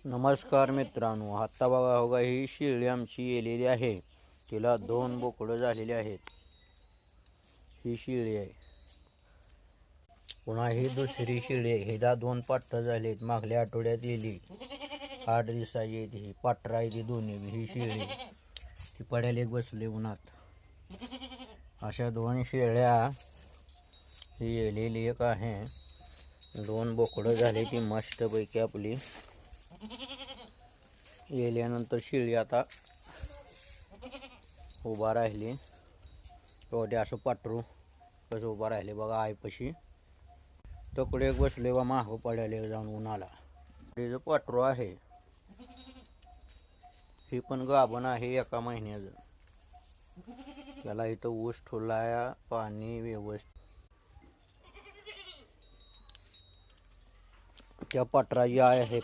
नमस्कार मित्रांनो, आत्ता बघा हो ही शेळी आमची येलेली आहे. तिला 2 बोकडं झालेली आहेत. ही शेळी आहे. पुन्हा ही दुसरी शेळी आहे. हिला 2 पाट्ट झालेत. मागल्या आठवड्यात येली. 8 दिवसाची आहे ती. पाट्रा आहे ती दोन्ही. ही शेळी ती पड्याला एक बसले उन्हात. अशा 2 शेळ्या ही येलेली एक आहे. 2 बोकडं झाले ती मस्तपैकी आपली. येल्यानंतर शेळी आता उभा राहिली. ते असं पाटरू कसं उभा राहिले बघा आईपाशी. तकडे एक बसले बा मागं पडायला जाऊन उन्हाला. तिचं पाटरू आहे. ही पण गाभण आहे 1 महिन्याचं. त्याला इथं ऊस ठेवलाय, पाणी व्यवस्थित. त्या पाटराची आहे